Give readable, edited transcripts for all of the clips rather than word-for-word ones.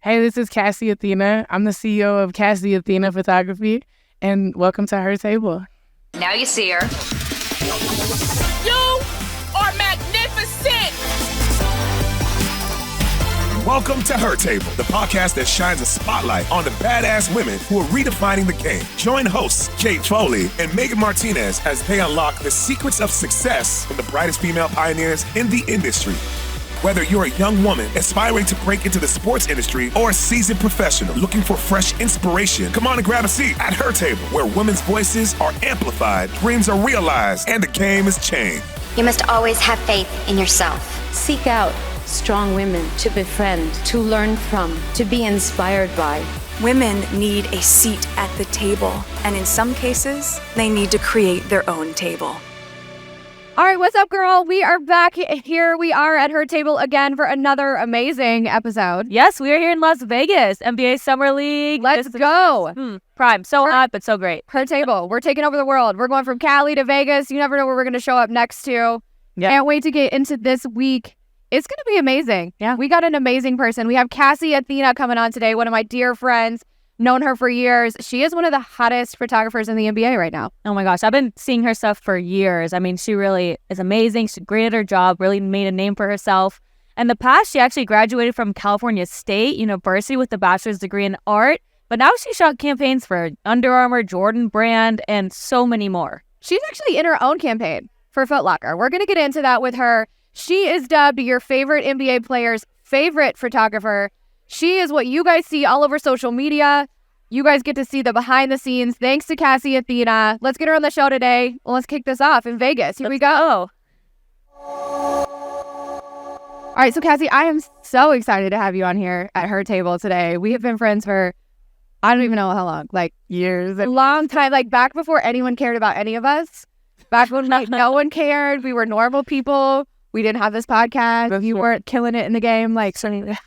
Hey, this is Cassy Athena. I'm the CEO of Cassy Athena Photography, and welcome to Her Table. Now you see her. You are magnificent! Welcome to Her Table, the podcast that shines a spotlight on the badass women who are redefining the game. Join hosts Kate Foley and Megan Martinez as they unlock the secrets of success from the brightest female pioneers in the industry. Whether you're a young woman aspiring to break into the sports industry or a seasoned professional looking for fresh inspiration, come on and grab a seat at Her Table, where women's voices are amplified, dreams are realized, and the game is changed. You must always have faith in yourself. Seek out strong women to befriend, to learn from, to be inspired by. Women need a seat at the table, and in some cases, they need to create their own table. All right, what's up, girl? We are back. Here we are at Her Table again for another amazing episode. Yes, we are here in Las Vegas, NBA Summer League. Let's go. Prime. So hot, but so great. Her Table. We're taking over the world. We're going from Cali to Vegas. You never know where we're going to show up next to. Yep. Can't wait to get into this week. It's going to be amazing. Yeah. We got an amazing person. We have Cassy Athena coming on today, one of my dear friends. Known her for years. She is one of the hottest photographers in the NBA right now. Oh my gosh, I've been seeing her stuff for years. I mean, she really is amazing. She's great at her job, really made a name for herself. In the past, she actually graduated from California State University with a bachelor's degree in art. But now she shot campaigns for Under Armour, Jordan Brand, and so many more. She's actually in her own campaign for Foot Locker. We're going to get into that with her. She is dubbed your favorite NBA player's favorite photographer. She is what you guys see all over social media. You guys get to see the behind the scenes. Thanks to Cassy Athena. Let's get her on the show today. Let's kick this off in Vegas. Here we go. All right, so Cassy, I am so excited to have you on here at Her Table today. We have been friends for, I don't even know how long, like Years. a long time, like back before anyone cared about any of us. Back when like no one cared. We were normal people. We didn't have this podcast. You weren't killing it in the game. Like,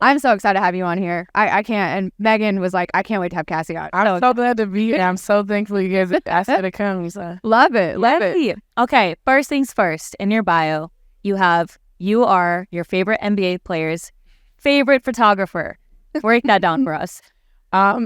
I'm so excited to have you on here. I can't. And Megan was like, I can't wait to have Cassy on. I'm so glad to be here. I'm so thankful you guys asked me to come. So. Love it. Love it. Okay, first things first. In your bio, you are your favorite NBA player's favorite photographer. Break that down for us.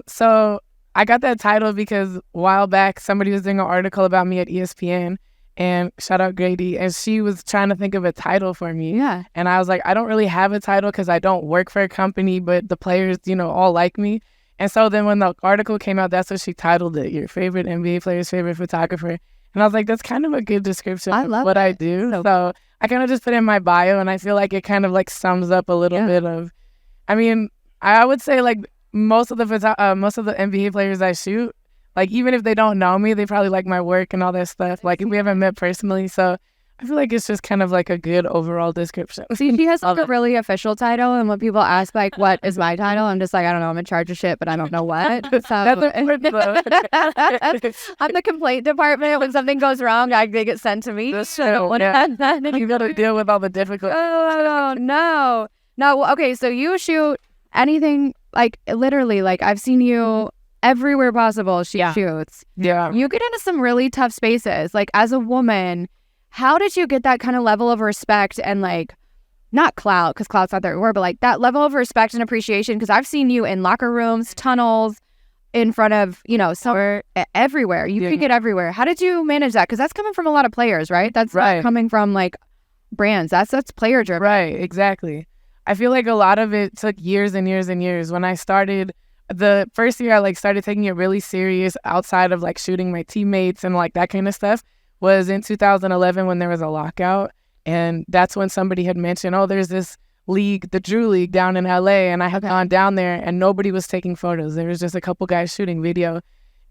So I got that title because a while back, somebody was doing an article about me at ESPN. And shout out Grady. And she was trying to think of a title for me. Yeah. And I was like, I don't really have a title because I don't work for a company, but the players, all like me. And so then when the article came out, that's what she titled it, your favorite NBA player's favorite photographer. And I was like, that's kind of a good description of what I do. So I kind of just put it in my bio, and I feel like it kind of like sums up a little bit of, I would say like most of the NBA players I shoot, like, even if they don't know me, they probably like my work and all that stuff. Like, we haven't met personally. So I feel like it's just kind of like a good overall description. See, she has like a really official title. And when people ask, like, what is my title? I'm just like, I don't know. I'm in charge of shit, but I don't know what. So I'm the complaint department. When something goes wrong, they get sent to me. You got to deal with all the difficult. Oh, no. No, okay. So you shoot anything, like, literally, like, I've seen you everywhere possible. She shoots. Yeah. You get into some really tough spaces. Like, as a woman, how did you get that kind of level of respect and, like, not clout, because clout's not the right word, but like that level of respect and appreciation? Because I've seen you in locker rooms, tunnels, in front of, somewhere, everywhere. You could get everywhere. How did you manage that? Because that's coming from a lot of players, right? That's not coming from, like, brands. That's player driven. Right, exactly. I feel like a lot of it took years and years and years. When I started, the first year I like started taking it really serious outside of like shooting my teammates and like that kind of stuff was in 2011 when there was a lockout. And that's when somebody had mentioned, oh, there's this league, the Drew League down in LA. And I had gone down there and nobody was taking photos. There was just a couple guys shooting video.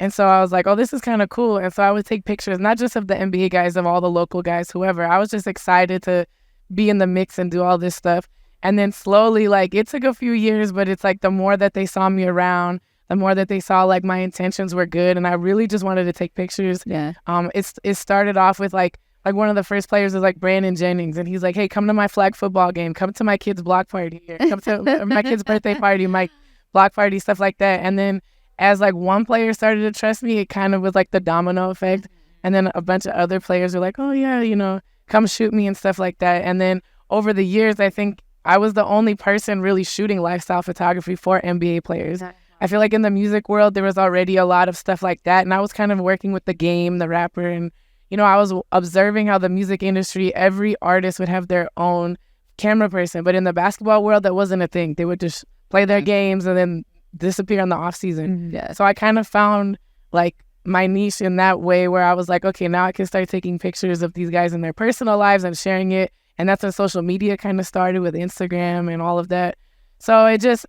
And so I was like, oh, this is kind of cool. And so I would take pictures, not just of the NBA guys, of all the local guys, whoever. I was just excited to be in the mix and do all this stuff. And then slowly, like, it took a few years, but it's like the more that they saw me around, the more that they saw like my intentions were good. And I really just wanted to take pictures. Yeah. It started off with like one of the first players was like Brandon Jennings. And he's like, hey, come to my flag football game. Come to my kid's block party here. Come to my kid's birthday party, my block party, stuff like that. And then as like one player started to trust me, it kind of was like the domino effect. And then a bunch of other players were like, oh yeah, come shoot me and stuff like that. And then over the years, I think I was the only person really shooting lifestyle photography for NBA players. I feel like in the music world, there was already a lot of stuff like that. And I was kind of working with the game, the rapper. And, I was observing how the music industry, every artist would have their own camera person. But in the basketball world, that wasn't a thing. They would just play their games and then disappear in the off season. So I kind of found like my niche in that way where I was like, okay, now I can start taking pictures of these guys in their personal lives and sharing it. And that's when social media kind of started with Instagram and all of that. So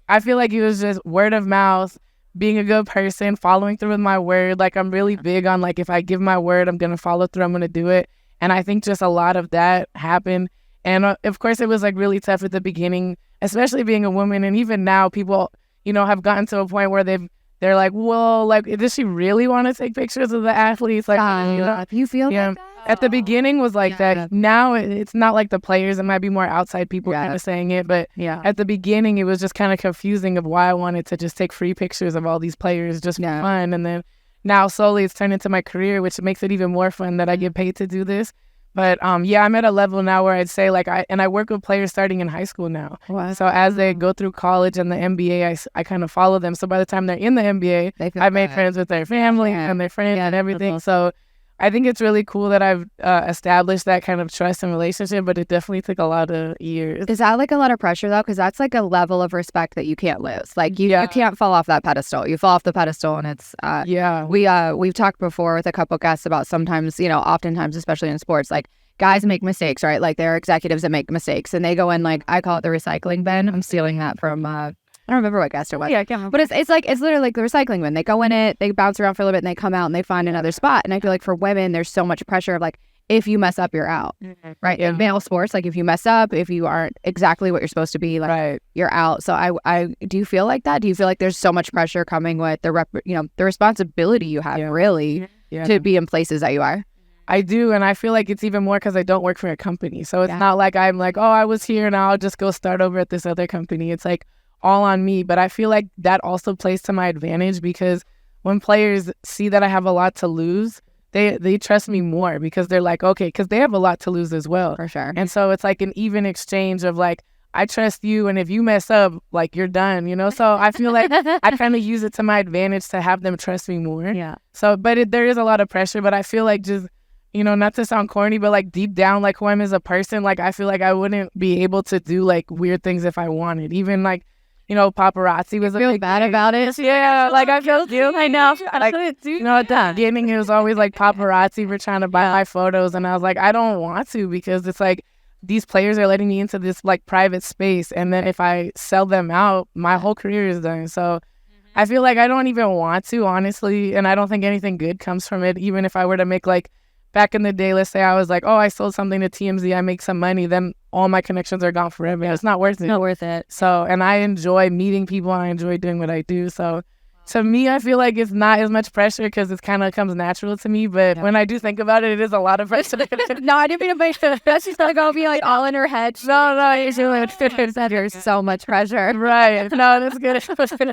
I feel like it was just word of mouth, being a good person, following through with my word. Like I'm really big on like, if I give my word, I'm going to follow through, I'm going to do it. And I think just a lot of that happened. And of course it was like really tough at the beginning, especially being a woman. And even now people, have gotten to a point where they're like, well, like, does she really want to take pictures of the athletes? Like, you feel like that? At the beginning was like that. Now it's not like the players. It might be more outside people kind of saying it. But at the beginning, it was just kind of confusing of why I wanted to just take free pictures of all these players just for fun. And then now slowly it's turned into my career, which makes it even more fun that I get paid to do this. But I'm at a level now where I'd say like I work with players starting in high school now. Wow. So as they go through college and the NBA, I kind of follow them. So by the time they're in the NBA, I made friends with their family and their friends and everything. Awesome. So I think it's really cool that I've established that kind of trust and relationship, but it definitely took a lot of years. Is that like a lot of pressure though? Because that's like a level of respect that you can't lose. Like you can't fall off that pedestal. You fall off the pedestal and it's we've talked before with a couple guests about sometimes, oftentimes, especially in sports, like guys make mistakes, right? Like there are executives that make mistakes and they go in like, I call it the recycling bin. I'm stealing that from I don't remember what guest it was. Yeah, I can't remember. But it's literally like the recycling bin. They go in it, they bounce around for a little bit, and they come out and they find another spot. And I feel like for women, there's so much pressure of like, if you mess up, you're out, right? In male sports, like if you mess up, if you aren't exactly what you're supposed to be, like you're out. So I do you feel like that? Do you feel like there's so much pressure coming with the responsibility you have really to be in places that you are? I do, and I feel like it's even more because I don't work for a company. So it's not like I'm like, oh, I was here, now I'll just go start over at this other company. It's like all on me. But I feel like that also plays to my advantage because when players see that I have a lot to lose, they trust me more because they're like, okay, because they have a lot to lose as well. For sure. And so it's like an even exchange of like, I trust you, and if you mess up, like you're done, So I feel like I kind of use it to my advantage to have them trust me more. Yeah. So, but there is a lot of pressure, but I feel like just, not to sound corny, but like deep down, like who I'm as a person, like I feel like I wouldn't be able to do like weird things if I wanted. Even like, paparazzi was a feel bad about it. Yeah, like I feel guilty. I know. Like, at the beginning, it was always like paparazzi were trying to buy my photos, and I was like, I don't want to because it's like these players are letting me into this like private space, and then if I sell them out, my whole career is done. So I feel like I don't even want to, honestly, and I don't think anything good comes from it. Even if I were to make like back in the day, let's say I was like, oh, I sold something to TMZ, I make some money, then all my connections are gone forever. It's not worth it. Not worth it. So, and I enjoy meeting people. I enjoy doing what I do. So to me, I feel like it's not as much pressure because it kind of comes natural to me. But when I do think about it, it is a lot of pressure. No, I didn't mean to make it. That's just not going to be like all in her head. No, usually there's so much pressure. Right. No, that's good.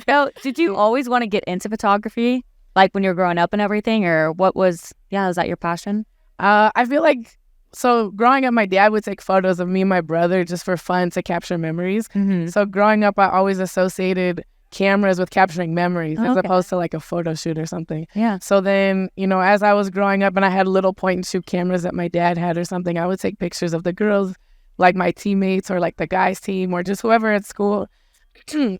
Now, did you always want to get into photography? Like when you were growing up and everything, or was that your passion? I feel like, so growing up, my dad would take photos of me and my brother just for fun to capture memories. Mm-hmm. So growing up, I always associated cameras with capturing memories as opposed to like a photo shoot or something. Yeah. So then, as I was growing up and I had little point and shoot cameras that my dad had or something, I would take pictures of the girls, like my teammates or like the guys team or just whoever at school.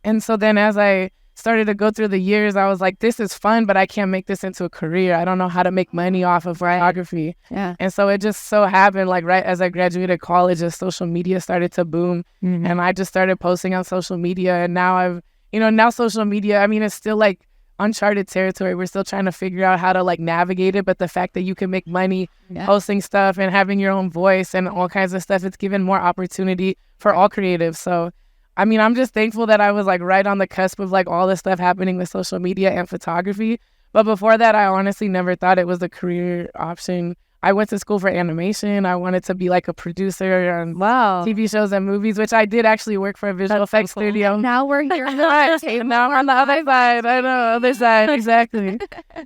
And so then as I started to go through the years, I was like, this is fun, but I can't make this into a career. I don't know how to make money off of photography. Yeah. And so it just so happened, like right as I graduated college, as social media started to boom, and I just started posting on social media. And now now social media, I mean, it's still like uncharted territory. We're still trying to figure out how to like navigate it. But the fact that you can make money posting stuff and having your own voice and all kinds of stuff, it's given more opportunity for all creatives. So I mean, I'm just thankful that I was like right on the cusp of like all this stuff happening with social media and photography. But before that, I honestly never thought it was a career option. I went to school for animation. I wanted to be like a producer on TV shows and movies, which I did actually work for a visual effects studio. Now we're here. Now we're on the other side. I know, other side, exactly.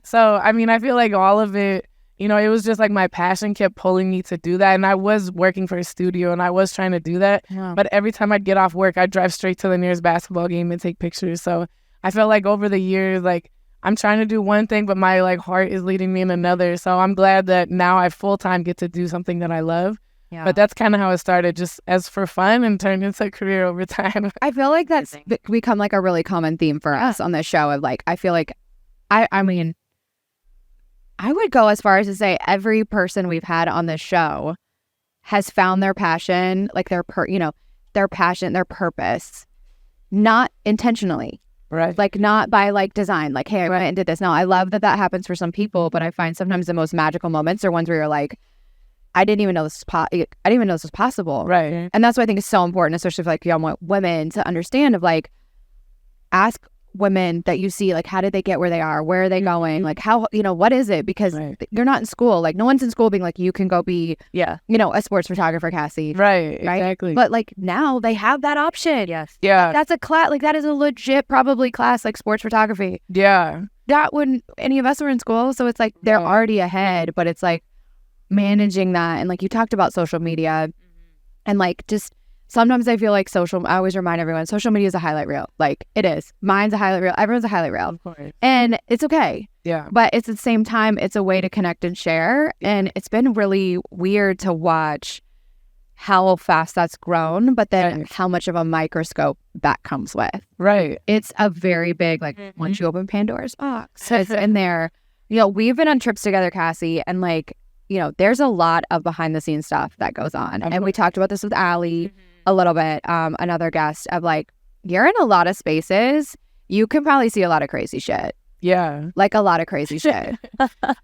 So, I mean, I feel like all of it, you know, it was just like my passion kept pulling me to do that. And I was working for a studio and I was trying to do that. Yeah. But every time I'd get off work, I'd drive straight to the nearest basketball game and take pictures. So I felt like over the years, like I'm trying to do one thing, but my like heart is leading me in another. So I'm glad that now I full time get to do something that I love. Yeah. But that's kind of how it started, just as for fun and turned into a career over time. I feel like that's become like a really common theme for us on this show of like, I feel like, I mean, I would go as far as to say every person we've had on this show has found their passion, like their passion, their purpose, not intentionally. Right. Like not by like design, like, hey, I went and did this. Now, I love that happens for some people, but I find sometimes the most magical moments are ones where you're like, I didn't even know this was possible. Right. And that's what I think is so important, especially for like young women to understand of like, ask women that you see, like, how did they get where they are? Where are they going? Like, how, what is it? Because you're not in school. Like, no one's in school being like, you can go be, a sports photographer, Cassie. Right. Exactly. But like now they have that option. Yes. Yeah. That's a class, like that is a legit probably class, like sports photography. Yeah. That wouldn't any of us were in school. So it's like they're already ahead, but it's like managing that. And like you talked about social media and like just sometimes I feel like I always remind everyone, social media is a highlight reel. Like it is. Mine's a highlight reel. Everyone's a highlight reel. Of course. And it's okay. Yeah. But it's at the same time, it's a way to connect and share. And it's been really weird to watch how fast that's grown, but then how much of a microscope that comes with. Right. It's a very big, like once you open Pandora's box, it's in there. We've been on trips together, Cassie, and like, there's a lot of behind the scenes stuff that goes on. And we talked about this with Allie a little bit, another guest, of like, you're in a lot of spaces. You can probably see a lot of crazy shit. Yeah. Like a lot of crazy shit.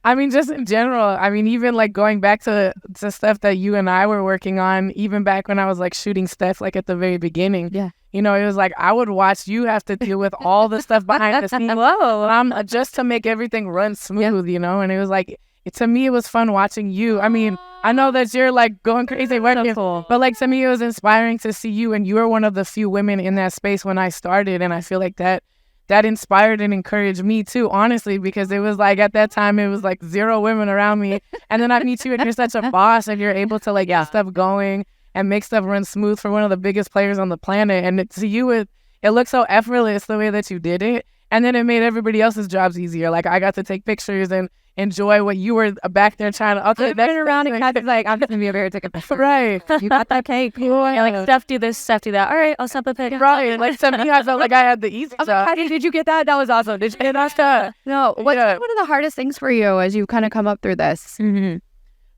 I mean, just in general, I mean, even like going back to stuff that you and I were working on, even back when I was like shooting stuff like at the very beginning. Yeah. It was like I would watch you have to deal with all the stuff behind the scenes. Whoa. Just to make everything run smooth, and it was like, to me, it was fun watching you. I mean, I know that you're like going crazy working, but like to me, it was inspiring to see you, and you were one of the few women in that space when I started, and I feel like that inspired and encouraged me too, honestly, because it was like at that time it was like 0 women around me, and then I meet you and you're such a boss, and you're able to like get stuff going and make stuff run smooth for one of the biggest players on the planet, and to you it looked so effortless the way that you did it, and then it made everybody else's jobs easier. Like I got to take pictures and enjoy what you were back there trying to. Okay, that's around and Cassie's like, I'm just gonna be over here taking pictures. Right. You got that cake? Yeah, like Steph do this, Steph do that. All right, I'll snap a pic. Right. Like to me, I felt like I had the easy job. How did you get that? That was awesome. Did you get that? No. What's one of the hardest things for you as you kind of come up through this? Mm-hmm.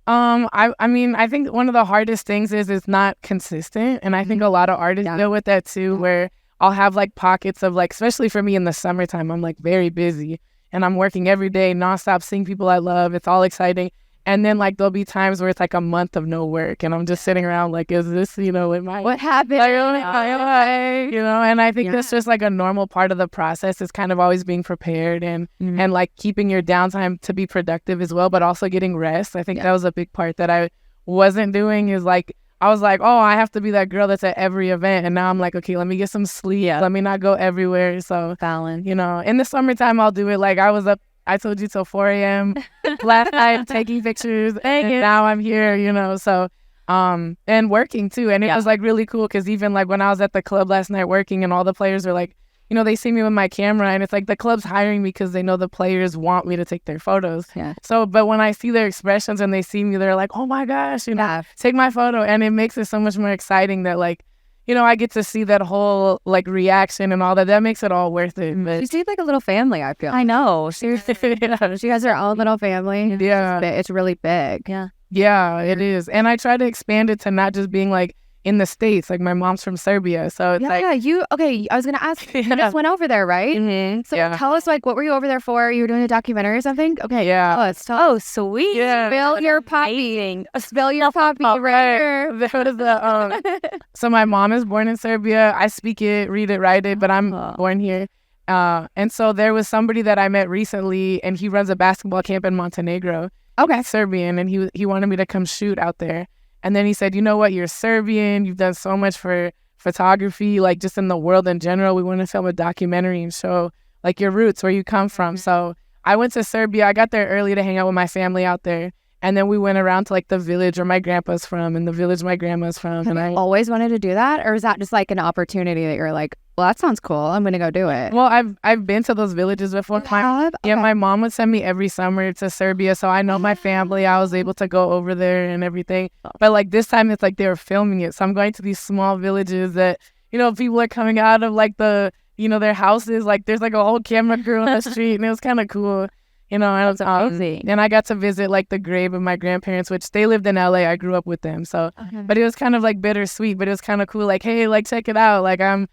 I mean, I think one of the hardest things is it's not consistent, and I think a lot of artists deal with that too, where I'll have like pockets of like, especially for me in the summertime, I'm like very busy. And I'm working every day, nonstop, seeing people I love. It's all exciting. And then, like, there'll be times where it's like a month of no work. And I'm just sitting around like, is this, what happened? And I think that's just like a normal part of the process is kind of always being prepared and like keeping your downtime to be productive as well, but also getting rest. I think that was a big part that I wasn't doing is like, I was like, oh, I have to be that girl that's at every event. And now I'm like, okay, let me get some sleep. Yeah. Let me not go everywhere. So, balance. In the summertime, I'll do it. Like I was up, I told you, till 4 a.m. last night taking pictures. And now I'm here, so, and working too. And it was like really cool because even like when I was at the club last night working and all the players were like, they see me with my camera and it's like the club's hiring me because they know the players want me to take their photos. Yeah. So, but when I see their expressions and they see me, they're like, oh my gosh, take my photo. And it makes it so much more exciting that like, I get to see that whole like reaction and all that. That makes it all worth it. But she seems like a little family, I feel. I know. Seriously. She has her own little family. Yeah. It's really big. Yeah. Yeah, it is. And I try to expand it to not just being like in the States. Like my mom's from Serbia. So it's I was going to ask, you just went over there, right? Mm-hmm. So tell us, like, what were you over there for? You were doing a documentary or something? Okay. Yeah. Oh, sweet. Yeah. Spill your puppy. Spill your puppy right here. There was the, so my mom is born in Serbia. I speak it, read it, write it, but I'm born here. And so there was somebody that I met recently, and he runs a basketball camp in Montenegro. Okay. Serbian, and he wanted me to come shoot out there. And then he said, you know what, you're Serbian, you've done so much for photography, like just in the world in general. We want to film a documentary and show like your roots, where you come from. So I went to Serbia. I got there early to hang out with my family out there. And then we went around to like the village where my grandpa's from and the village my grandma's from. Have you always wanted to do that? Or is that just like an opportunity that you're like, well, that sounds cool. I'm going to go do it. Well, I've been to those villages before. Okay. Yeah, my mom would send me every summer to Serbia. So I know my family. I was able to go over there and everything. But like this time it's like they were filming it. So I'm going to these small villages that, you know, people are coming out of like the, you know, their houses. Like there's like a whole camera crew on the street and it was kind of cool. You know, and I got to visit like the grave of my grandparents, which they lived in LA. I grew up with them. So, but it was kind of like bittersweet, but it was kind of cool. Like, hey, like, check it out. Like I'm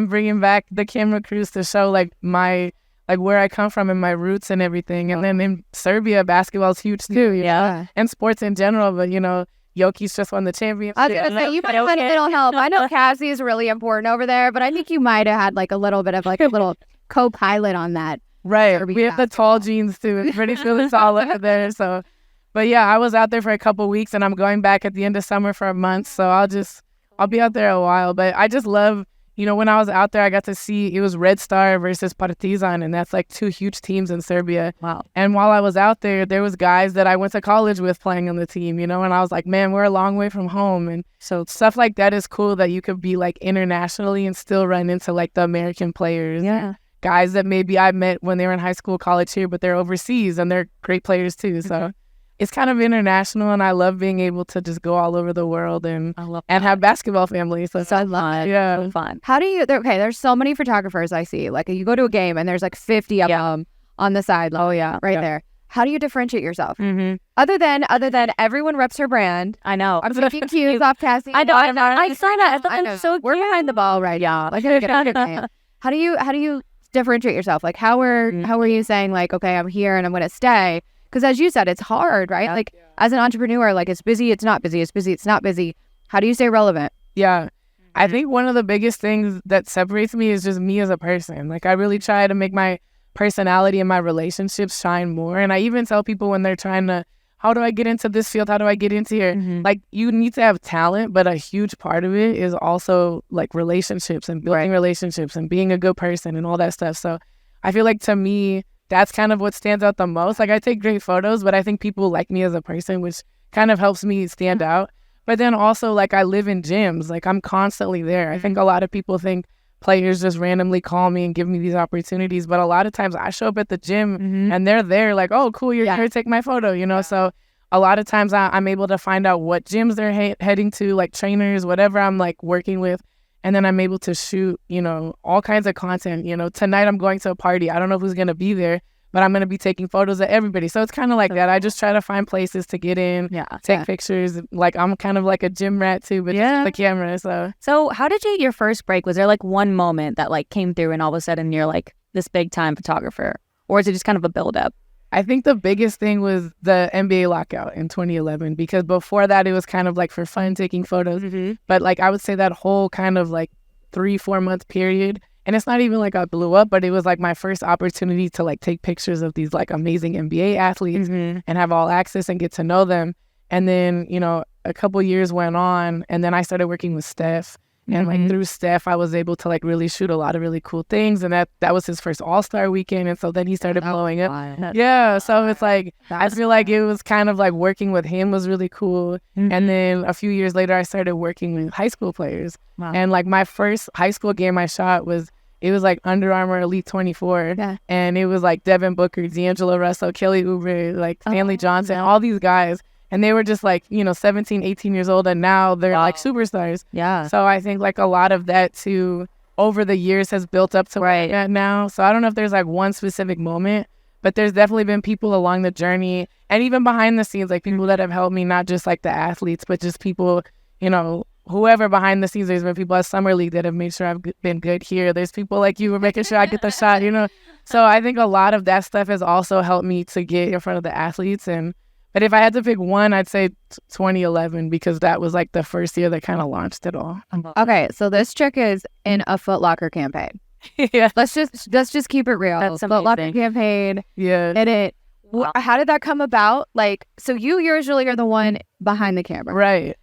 bringing back the camera crews to show like like where I come from and my roots and everything. And then in Serbia, basketball is huge too. Yeah. And sports in general. But, you know, Jokic's just won the championship. I was going to say, you might have had a little help. I know Cassy is really important over there, but I think you might have had like a little bit of like a little co-pilot on that. Right. We have the tall jeans too. It's pretty tall over there. So, but yeah, I was out there for a couple weeks and I'm going back at the end of summer for a month. So I'll be out there a while. But I just love, you know, when I was out there, I got to see it was Red Star versus Partizan. And that's like two huge teams in Serbia. Wow. And while I was out there was guys that I went to college with playing on the team, you know, and I was like, man, we're a long way from home. And so stuff like that is cool that you could be like internationally and still run into like the American players. Yeah. Guys that maybe I met when they were in high school, college here, but they're overseas and they're great players too. So it's kind of international and I love being able to just go all over the world and have basketball families. So I love it. Yeah. So fun. How do you, there's so many photographers I see. Like you go to a game and there's like 50 of them on the sideline. Oh yeah. Right there. How do you differentiate yourself? Other than everyone reps her brand. I know. I'm taking cues off Cassy. I know. I saw that. I thought that was so We're behind the ball right now. Like, how do you differentiate yourself? Like how are you saying like, okay, I'm here and I'm going to stay? Because as you said, it's hard, right? Like as an entrepreneur, like it's busy, it's not busy, it's busy, it's not busy. How do you stay relevant? Yeah. I think one of the biggest things that separates me is just me as a person. Like I really try to make my personality and my relationships shine more. And I even tell people when they're trying to, how do I get into this field? How do I get into here? Like you need to have talent, but a huge part of it is also like relationships and building relationships and being a good person and all that stuff. So I feel like to me, that's kind of what stands out the most. Like I take great photos, but I think people like me as a person, which kind of helps me stand out. But then also like I live in gyms, like I'm constantly there. I think a lot of people think players just randomly call me and give me these opportunities. But a lot of times I show up at the gym and they're there like, oh, cool, you're here, take my photo, you know? So a lot of times I'm able to find out what gyms they're heading to, like trainers, whatever I'm like working with. And then I'm able to shoot, you know, all kinds of content. You know, tonight I'm going to a party. I don't know who's going to be there, but I'm going to be taking photos of everybody. So it's kind of like that. I just try to find places to get in, take pictures. Like I'm kind of like a gym rat too, but just the camera. So how did you get your first break? Was there like one moment that like came through and all of a sudden you're like this big time photographer? Or is it just kind of a buildup? I think the biggest thing was the NBA lockout in 2011, because before that, it was kind of like for fun taking photos. But like I would say that whole kind of like 3-4 month period, and it's not even like I blew up, but it was like my first opportunity to like take pictures of these like amazing NBA athletes and have all access and get to know them. And then, you know, a couple years went on and then I started working with Steph. And like through Steph, I was able to like really shoot a lot of really cool things. And that was his first All-Star weekend. And so then he started blowing up. Yeah. So it's like, I feel like it was kind of like working with him was really cool. And then a few years later, I started working with high school players. And like my first high school game I shot it was like Under Armour Elite 24. And it was like Devin Booker, D'Angelo Russell, Kelly Oubre, like Stanley Johnson, all these guys. And they were just like, you know, 17, 18 years old. And now they're like superstars. Yeah. So I think like a lot of that too, over the years has built up to where I'm at now. So I don't know if there's like one specific moment, but there's definitely been people along the journey and even behind the scenes, like people that have helped me, not just like the athletes, but just people, you know, whoever behind the scenes. There's been people at Summer League that have made sure I've been good here. There's people like you who are making sure I get the shot, you know. So I think a lot of that stuff has also helped me to get in front of the athletes. But if I had to pick one, I'd say 2011, because that was like the first year that kind of launched it all. Okay, so this chick is in a Foot Locker campaign. Let's just keep it real. That's Foot Locker campaign. Yeah. And how did that come about? Like, so you usually are the one behind the camera.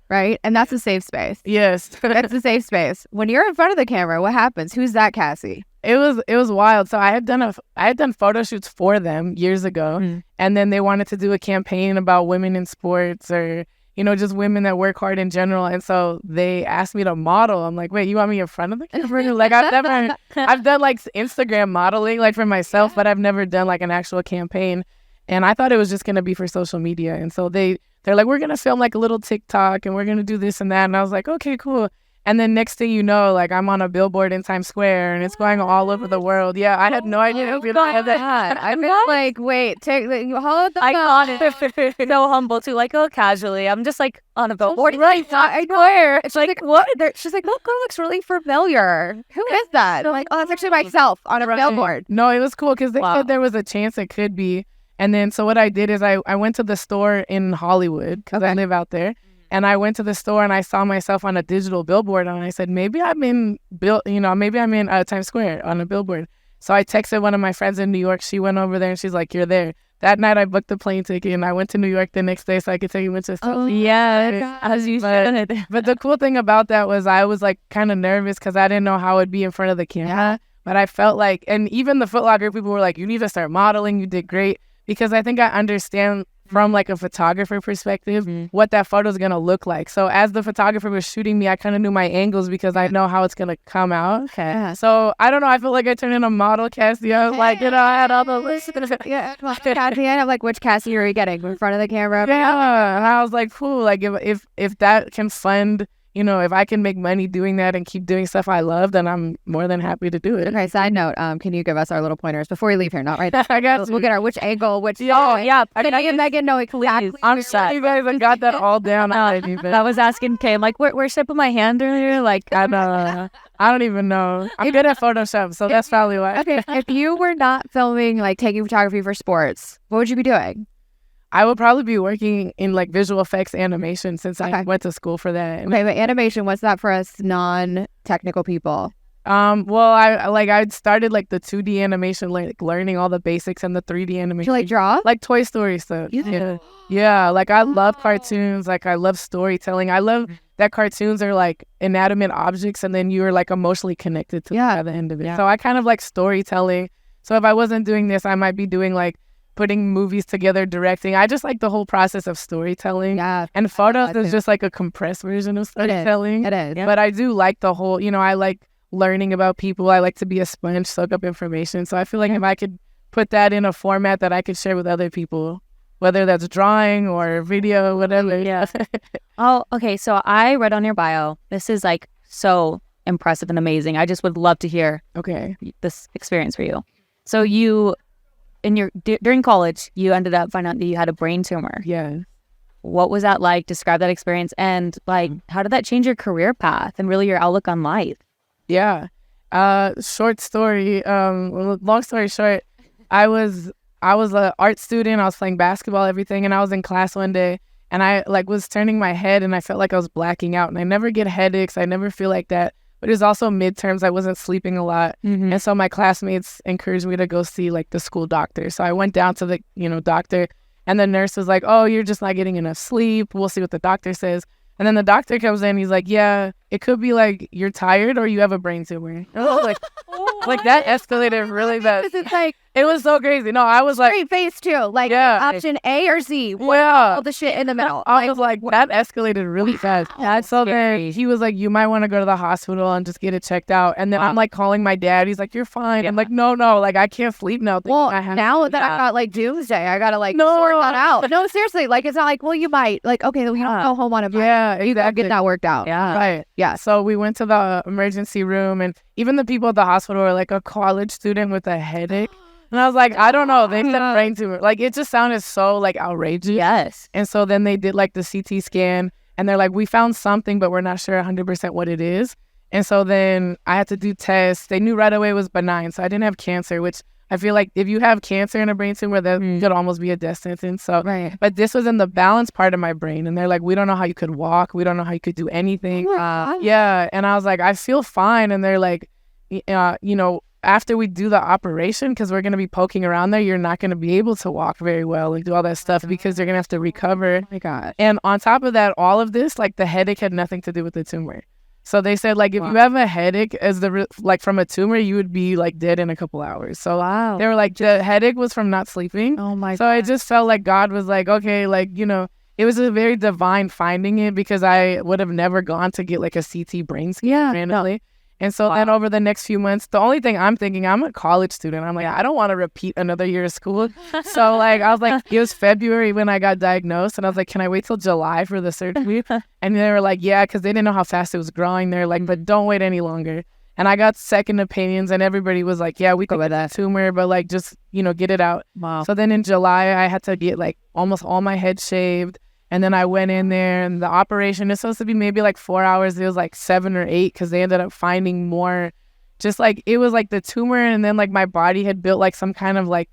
Right? And that's a safe space. Yes. That's a safe space. When you're in front of the camera, what happens? Who's that, Cassy? It was wild. So I had done photo shoots for them years ago, and then they wanted to do a campaign about women in sports, or just women that work hard in general. And so they asked me to model. I'm like, wait, you want me in front of the camera? Like I've done like Instagram modeling like for myself, but I've never done like an actual campaign. And I thought it was just gonna be for social media. And so they're like, we're gonna film like a little TikTok and we're gonna do this and that. And I was like, okay, cool. And then next thing you know, like I'm on a billboard in Times Square and it's going all over the world. Yeah, I had no idea. I'm like, wait, hold the Iconic. So humble too, like, casually. I'm just like on a billboard. Right, I swear. It's like, what? She's like, that girl looks really familiar. Who is that? I'm like, oh, that's actually myself on a billboard. No, it was cool because they said there was a chance it could be. And then so what I did is I went to the store in Hollywood because I live out there. And I went to the store and I saw myself on a digital billboard, and I said, maybe I'm in Times Square on a billboard. So I texted one of my friends in New York. She went over there and she's like, you're there. That night I booked the plane ticket and I went to New York the next day so I could take you into stuff. Oh, yeah, as you should. But the cool thing about that was I was like kind of nervous because I didn't know how it'd be in front of the camera. Yeah. But I felt like, and even the Foot Locker people were like, you need to start modeling. You did great. Because I think I understand from like a photographer perspective what that photo is going to look like. So as the photographer was shooting me, I kind of knew my angles because I know how it's going to come out. Okay. Yeah. So I don't know. I feel like I turned into a model, Cassie. I was like, I had all the lists. Yeah. Cassie, I'm like, which Cassie are you getting in front of the camera? Yeah. And I was like, cool. Like if that can fund, if I can make money doing that and keep doing stuff I love, then I'm more than happy to do it. Okay, side note, can you give us our little pointers before we leave here? Not right now. I got you. We'll get our which angle, which... Oh, yeah. Can I get Megan know exactly? I'm sure you guys have got that all down. I was asking Kay, I'm like, where should I put my hand earlier? Like, I don't even know. I'm good at Photoshop, so that's probably why. Okay, if you were not filming, like taking photography for sports, what would you be doing? I would probably be working in like visual effects animation since I went to school for that. Okay, but animation, what's that for us non-technical people? Well, I started like the 2D animation, like learning all the basics and the 3D animation. You like draw? Like Toy Story stuff. Yeah. Like I love cartoons. Like I love storytelling. I love that cartoons are like inanimate objects and then you're like emotionally connected to them at the end of it. Yeah. So I kind of like storytelling. So if I wasn't doing this, I might be doing like putting movies together, directing. I just like the whole process of storytelling. Yeah. And photos is just like a compressed version of storytelling. It is. But I do like the whole, I like learning about people. I like to be a sponge, soak up information. So I feel like if I could put that in a format that I could share with other people, whether that's drawing or video, whatever. Yeah. Oh, okay. So I read on your bio, this is like so impressive and amazing. I just would love to hear this experience for you. So you... during college, you ended up finding out that you had a brain tumor. Yeah. What was that like? Describe that experience, and like, how did that change your career path and really your outlook on life? Yeah. Short story. Long story short, I was an art student. I was playing basketball, everything, and I was in class one day, and I was turning my head, and I felt like I was blacking out. And I never get headaches. I never feel like that. But it was also midterms. I wasn't sleeping a lot. Mm-hmm. And so my classmates encouraged me to go see like the school doctor. So I went down to the, doctor, and the nurse was like, oh, you're just not getting enough sleep. We'll see what the doctor says. And then the doctor comes in. He's like, yeah, it could be like you're tired or you have a brain tumor. And I was like that escalated really fast. It's like, it was so crazy. No, I was like... Straight face too. Like option A or Z. All the shit in the middle. I was like, that escalated really fast. That's so scary. Then he was like, you might want to go to the hospital and just get it checked out. And then I'm like calling my dad. He's like, you're fine. I'm like, no, like I can't sleep now. Well, now that I got like doomsday, I gotta like sort that out. No, seriously. Like it's not like, well, you might. Like, okay, then we don't go home on a break. Yeah, exactly. You gotta get that worked out. Yeah. Right. Yeah. So we went to the emergency room, and even the people at the hospital were like, a college student with a headache. And I was like, I don't know. They said brain tumor. Like, it just sounded so, like, outrageous. Yes. And so then they did, like, the CT scan. And they're like, we found something, but we're not sure 100% what it is. And so then I had to do tests. They knew right away it was benign. So I didn't have cancer, which I feel like if you have cancer and a brain tumor, that could almost be a death sentence. So, but this was in the balance part of my brain. And they're like, we don't know how you could walk. We don't know how you could do anything. Yeah. And I was like, I feel fine. And they're like, after we do the operation, because we're going to be poking around there, you're not going to be able to walk very well and do all that stuff because you're going to have to recover. Oh my God. And on top of that, all of this, like the headache had nothing to do with the tumor. So they said like if you have a headache as like from a tumor, you would be like dead in a couple hours. So they were like the headache was from not sleeping. Oh my So I just felt like God was like, okay, like, you know, it was a very divine finding it, because I would have never gone to get like a CT brain scan randomly. And so then over the next few months, the only thing I'm thinking, I'm a college student. I'm like, I don't want to repeat another year of school. So like, I was like, it was February when I got diagnosed. And I was like, can I wait till July for the surgery? And they were like, yeah, because they didn't know how fast it was growing. They're like, but don't wait any longer. And I got second opinions, and everybody was like, yeah, we could get that tumor, but like, just, you know, get it out. Wow. So then in July, I had to get like almost all my head shaved. And then I went in there, and the operation is supposed to be maybe like 4 hours. It was like 7 or 8, because they ended up finding more. Just like, it was like the tumor, and then like my body had built like some kind of like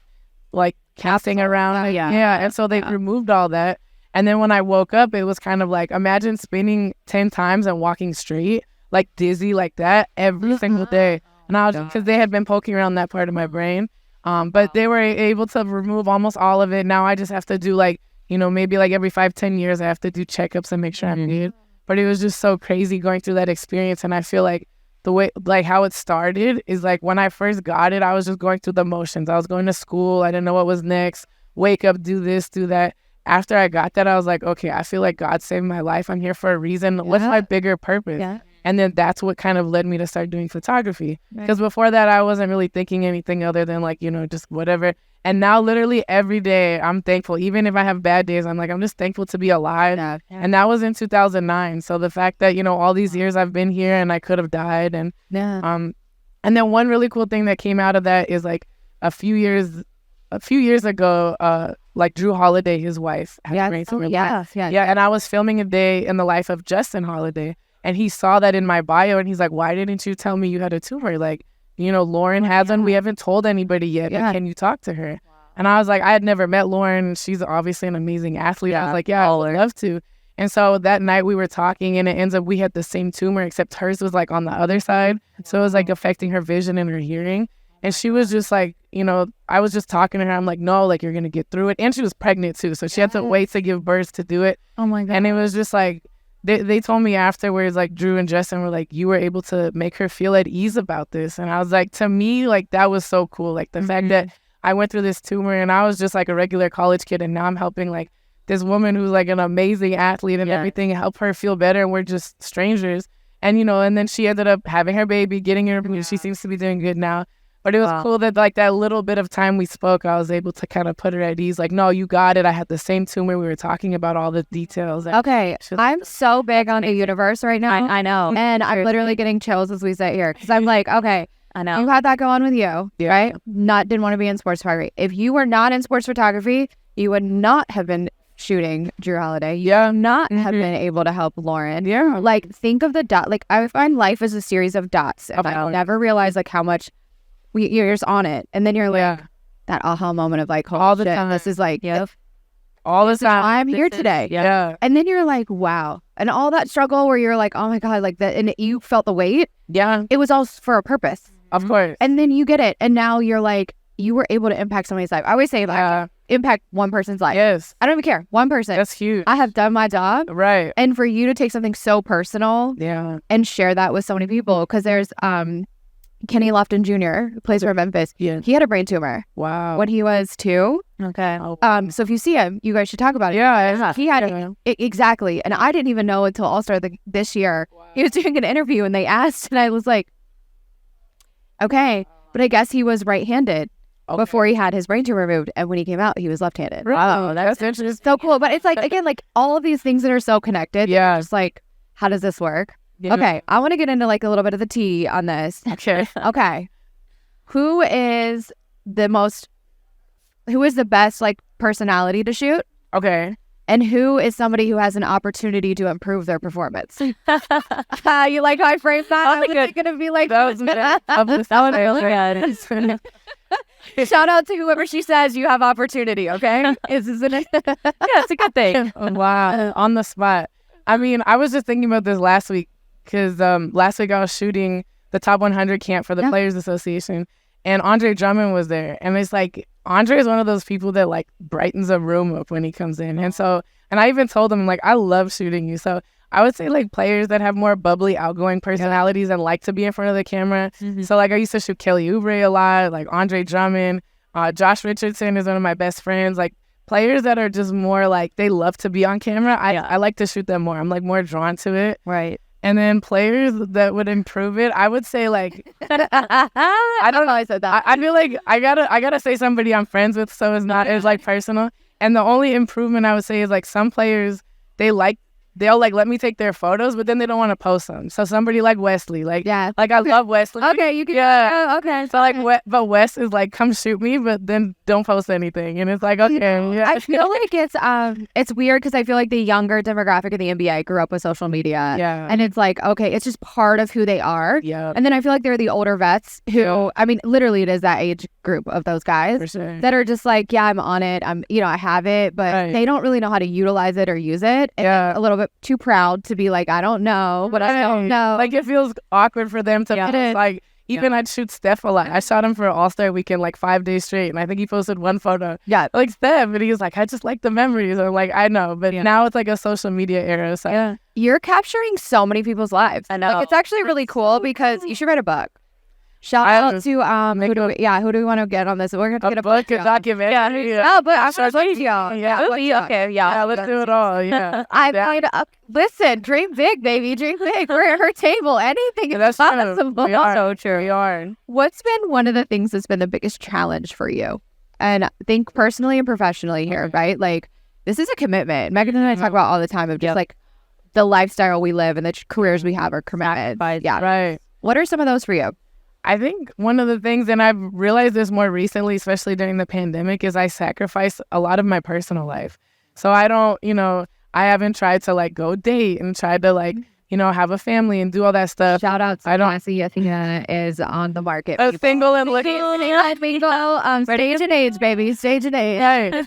casting around. And so they removed all that. And then when I woke up, it was kind of like, imagine spinning 10 times and walking straight, like dizzy like that every single day. And I was, because they had been poking around that part of my brain. But they were able to remove almost all of it. Now I just have to do like, you know, maybe like every 5-10 years, I have to do checkups and make sure I'm good. But it was just so crazy going through that experience. And I feel like the way, like how it started is like when I first got it, I was just going through the motions. I was going to school. I didn't know what was next. Wake up, do this, do that. After I got that, I was like, okay, I feel like God saved my life. I'm here for a reason. What's my bigger purpose? And then that's what kind of led me to start doing photography. Because before that, I wasn't really thinking anything other than like, you know, just whatever. And now literally every day I'm thankful. Even if I have bad days, I'm like, I'm just thankful to be alive. And that was in 2009. So the fact that, you know, all these years I've been here and I could have died. And then one really cool thing that came out of that is like a few years ago, like Drew Holiday, his wife, had brain tumor. And I was filming a day in the life of Justin Holiday. And he saw that in my bio, and he's like, why didn't you tell me you had a tumor? Like, you know, Lauren has one. We haven't told anybody yet, but can you talk to her? And I was like, I had never met Lauren. She's obviously an amazing athlete. I was like, yeah, I would love to. And so that night we were talking, and it ends up we had the same tumor, except hers was like on the other side. So it was like affecting her vision and her hearing. And she was just like, you know, I was just talking to her. I'm like, no, like, you're going to get through it. And she was pregnant too. So she had to wait to give birth to do it. Oh my God. And it was just like, they told me afterwards, like Drew and Justin were like, you were able to make her feel at ease about this. And I was like, to me, like, that was so cool. Like the fact that I went through this tumor and I was just like a regular college kid, and now I'm helping like this woman who's like an amazing athlete and everything, help her feel better. And we're just strangers. And, you know, and then she ended up having her baby, getting her, she seems to be doing good now. But it was cool that like that little bit of time we spoke, I was able to kind of put her at ease. Like, no, you got it. I had the same tumor. We were talking about all the details. Okay. I'm so big on the universe right now. I know. And I'm literally getting chills as we sit here. Because I'm like, okay, I know. you had that go on with you, right? Didn't want to be in sports photography. If you were not in sports photography, you would not have been shooting Drew Holiday. You would not have been able to help Lauren. Like, think of the dot. Like, I find life as a series of dots. And I never realized like how much you're just on it, and then you're like that aha moment of like, all the time, this is like all the time I'm here today. And then you're like, wow. And all that struggle where you're like, oh my God, like that, and you felt the weight. It was all for a purpose, of course. And then you get it, and now you're like, you were able to impact somebody's life. I always say like impact one person's life. I don't even care, one person. That's huge. I have done my job, right? And for you to take something so personal and share that with so many people, because there's Kenny Lofton Jr., who plays for Memphis. He had a brain tumor. Wow. When he was 2. Okay. So if you see him, you guys should talk about it. He had it exactly. And I didn't even know until All-Star this year. He was doing an interview and they asked, and I was like, okay. But I guess he was right-handed before he had his brain tumor removed. And when he came out, he was left-handed. Wow, that's interesting. So cool. But it's like, again, like all of these things that are so connected. Just like, how does this work? Okay, I want to get into like a little bit of the tea on this. Okay. Who is the best like personality to shoot? Okay. And who is somebody who has an opportunity to improve their performance? You like how I framed that? I was going to be like, that was really good. Shout out to whoever she says you have opportunity, okay? Isn't it? It's a good thing. Wow. On the spot. I mean, I was just thinking about this last week. Because last week I was shooting the Top 100 camp for the Players Association, and Andre Drummond was there. And it's like, Andre is one of those people that like brightens a room up when he comes in. And so, and I even told him, like, I love shooting you. So I would say like players that have more bubbly, outgoing personalities and like to be in front of the camera. So like I used to shoot Kelly Oubre a lot, like Andre Drummond, Josh Richardson is one of my best friends. Like players that are just more like they love to be on camera. I like to shoot them more. I'm like more drawn to it. Right. And then players that would improve it, I would say like I don't know. I said that. I feel like I gotta say somebody I'm friends with, so it's not as like personal. And the only improvement I would say is like some players they'll like let me take their photos, but then they don't want to post them. So somebody like Wesley, like I love Wesley. Okay, you can. Yeah. Okay. So like, but Wes is like, come shoot me, but then don't post anything, and it's like, okay, yeah. I feel like it's weird because I feel like the younger demographic of the NBA grew up with social media, and it's like, okay, it's just part of who they are, And then I feel like they're the older vets who, I mean, literally, it is that age group of those guys For sure. that are just like, yeah, I'm on it, I have it, but they don't really know how to utilize it or use it, and a little bit too proud to be like, I don't know, but I don't know. Like it feels awkward for them to post, like. Even I'd shoot Steph a lot. I shot him for All-Star Weekend like 5 days straight, and I think he posted one photo. Yeah. Like Steph, and he was like, I just like the memories. I'm like, I know, but now it's like a social media era. So You're capturing so many people's lives. I know. Like, it's actually really cool because you should write a book. Shout out to who do we want to get on this? We're gonna get a book, a documentary. Oh, but I'm sure to y'all. Yeah, let's do it all. Yeah, listen, dream big, baby, dream big. We're at her table. Anything is possible. So true. We are. What's been one of the things that's been the biggest challenge for you? And think personally and professionally here, right? Like this is a commitment. Megan and I talk about all the time of just like the lifestyle we live and the careers we have are committed. Yeah, right. What are some of those for you? I think one of the things, and I've realized this more recently, especially during the pandemic, is I sacrifice a lot of my personal life. So I don't, I haven't tried to like go date and try to like, have a family and do all that stuff. Shout out to Cassy Athena is on the market. Single and looking. Stage and age, baby. Stage and age.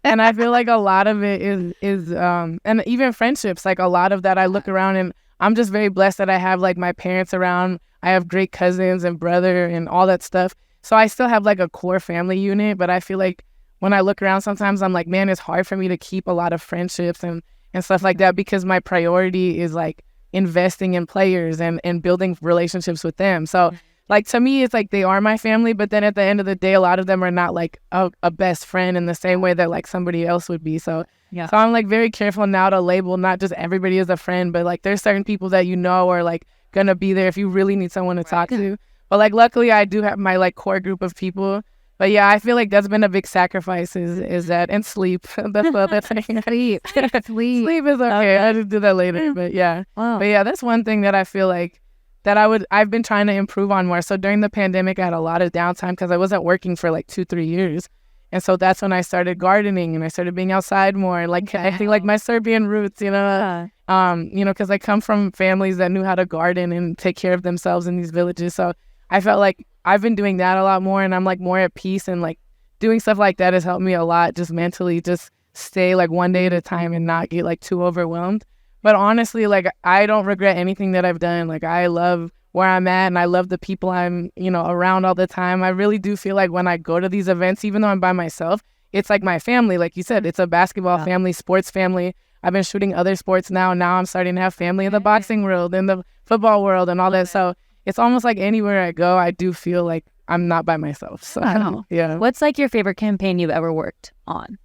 And I feel like a lot of it is and even friendships, like a lot of that I look around and I'm just very blessed that I have like my parents around. I have great cousins and brother and all that stuff. So I still have like a core family unit, but I feel like when I look around sometimes I'm like, man, it's hard for me to keep a lot of friendships and stuff like that because my priority is like investing in players and building relationships with them. So like to me, it's like they are my family, but then at the end of the day, a lot of them are not like a best friend in the same way that like somebody else would be. So so I'm like very careful now to label not just everybody as a friend, but like there's certain people that are like gonna be there if you really need someone to talk to. But like luckily I do have my like core group of people. But yeah, I feel like that's been a big sacrifice is that and sleep. That's the other thing. Sleep. Sleep is okay. I just do that later. But yeah. Wow. But yeah, that's one thing that I feel like that I've been trying to improve on more. So during the pandemic I had a lot of downtime because I wasn't working for like 2-3 years. And so that's when I started gardening and I started being outside more. Like I think like my Serbian roots, because I come from families that knew how to garden and take care of themselves in these villages. So I felt like I've been doing that a lot more and I'm like more at peace and like doing stuff like that has helped me a lot just mentally just stay like one day at a time and not get like too overwhelmed. But honestly, like I don't regret anything that I've done. Like I love where I'm at and I love the people I'm, around all the time. I really do feel like when I go to these events, even though I'm by myself, it's like my family. Like you said, it's a basketball family, sports family. I've been shooting other sports now. Now I'm starting to have family in the boxing world, in the football world and all that. So it's almost like anywhere I go, I do feel like I'm not by myself. So yeah. What's like your favorite campaign you've ever worked on?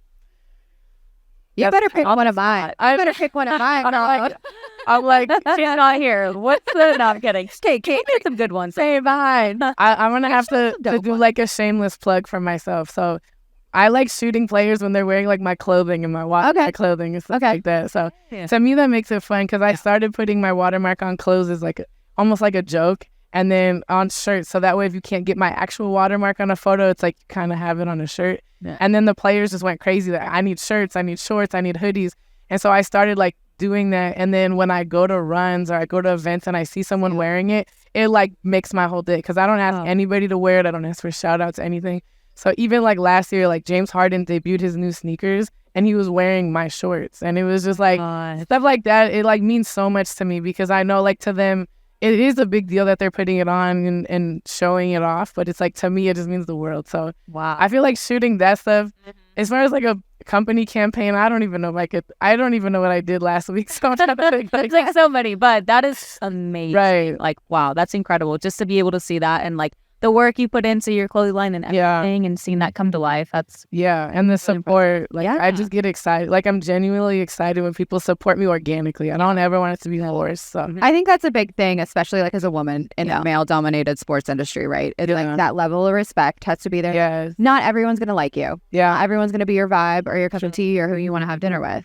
You better pick one of mine. I better pick one of mine. I'm like, she's not here. What's the? No, I'm kidding. Okay, Kate made some good ones. Stay behind. I'm gonna have to do like a shameless plug for myself. So I like shooting players when they're wearing like my clothing and my Watermark clothing and stuff like that. So to me that makes it fun because I started putting my Watermark on clothes as like almost like a joke, and then on shirts. So that way, if you can't get my actual Watermark on a photo, it's like you kind of have it on a shirt. Yeah. And then the players just went crazy. Like, I need shirts, I need shorts, I need hoodies. And so I started like doing that. And then when I go to runs or I go to events and I see someone wearing it, it like makes my whole day because I don't ask anybody to wear it. I don't ask for shout outs, anything. So even like last year, like James Harden debuted his new sneakers and he was wearing my shorts. And it was just like stuff like that. It like means so much to me because I know like to them, it is a big deal that they're putting it on and showing it off. But it's like, to me, it just means the world. So I feel like shooting that stuff, as far as like a company campaign. I don't even know what I did last week. So I'm trying to think, It's like so many, but that is amazing. Right. Like, wow, that's incredible. Just to be able to see that and like the work you put into your clothing line and everything and seeing that come to life. That's and the support. Like I just get excited. Like I'm genuinely excited when people support me organically. I don't ever want it to be forced. So I think that's a big thing, especially like as a woman in a male-dominated sports industry, right? It's like that level of respect has to be there. Yes. Not everyone's gonna like you. Yeah. Not everyone's gonna be your vibe or your cup of tea or who you want to have dinner with.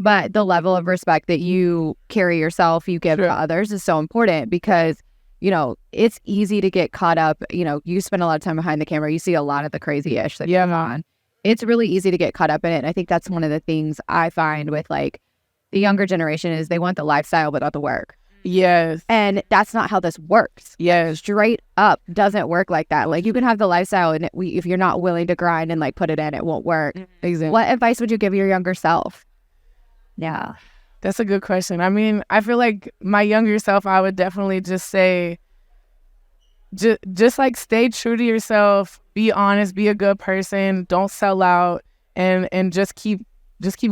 But the level of respect that you carry yourself, you give to others is so important because, you know, it's easy to get caught up. You know, you spend a lot of time behind the camera. You see a lot of the crazy-ish that goes on. It's really easy to get caught up in it. And I think that's one of the things I find with like the younger generation is they want the lifestyle but not the work. Yes. And that's not how this works. Yes. Straight up doesn't work like that. Like you can have the lifestyle and if you're not willing to grind and like put it in, it won't work. Exactly. What advice would you give your younger self? yeah. That's a good question. I mean, I feel like my younger self, I would definitely just say, just like stay true to yourself, be honest, be a good person, don't sell out, and just keep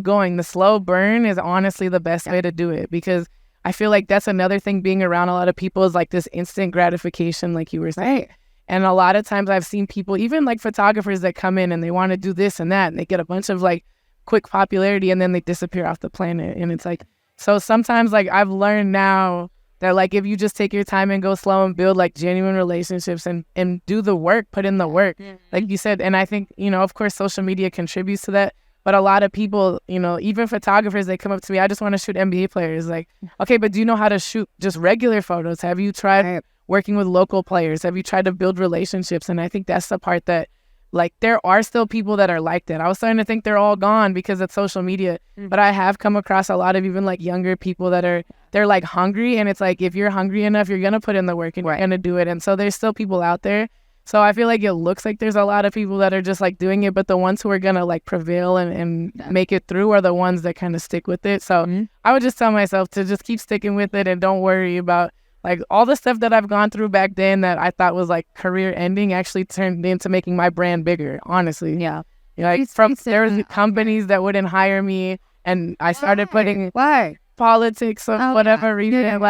going. The slow burn is honestly the best way to do it, because I feel like that's another thing being around a lot of people is like this instant gratification, like you were saying. Right. And a lot of times I've seen people, even like photographers that come in and they want to do this and that, and they get a bunch of like quick popularity and then they disappear off the planet. And it's like, so sometimes like I've learned now that like if you just take your time and go slow and build like genuine relationships and do the work, put in the work, like you said. And I think, you know, of course, social media contributes to that. But a lot of people, you know, even photographers, they come up to me, I just want to shoot NBA players. Like, okay, but do you know how to shoot just regular photos? Have you tried working with local players? Have you tried to build relationships? And I think that's the part that, like, there are still people that are like that. I was starting to think they're all gone because of social media. But I have come across a lot of even like younger people that they're like hungry. And it's like, if you're hungry enough, you're going to put in the work and you're going to do it. And so there's still people out there. So I feel like it looks like there's a lot of people that are just like doing it, but the ones who are going to like prevail and make it through are the ones that kind of stick with it. So I would just tell myself to just keep sticking with it and don't worry about like all the stuff that I've gone through back then that I thought was like career ending actually turned into making my brand bigger, honestly. Yeah. You know, like there was companies that wouldn't hire me and I started putting politics for whatever reason,